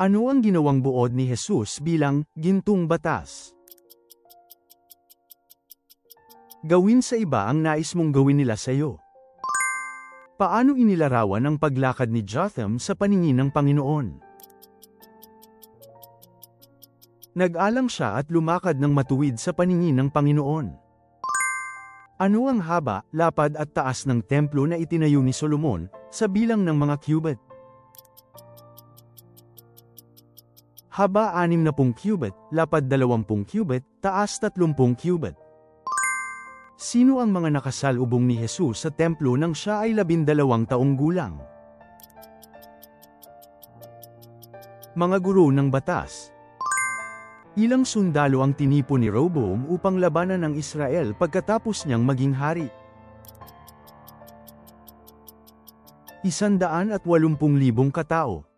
Ano ang ginawang buod ni Jesus bilang gintong batas? Gawin sa iba ang nais mong gawin nila sa iyo. Paano inilarawan ang paglakad ni Jotham sa paningin ng Panginoon? Nag-alang siya at lumakad ng matuwid sa paningin ng Panginoon. Ano ang haba, lapad at taas ng templo na itinayo ni Solomon, sa bilang ng mga cubit? Haba 60 cubit, lapad 20 cubit, taas 30 cubit. Sino ang mga nakasalubong ni Jesus sa templo nang siya ay 12 taong gulang? Mga guro ng batas. Ilang sundalo ang tinipon ni Rehoboam upang labanan ang Israel pagkatapos niyang maging hari? 180,000 katao.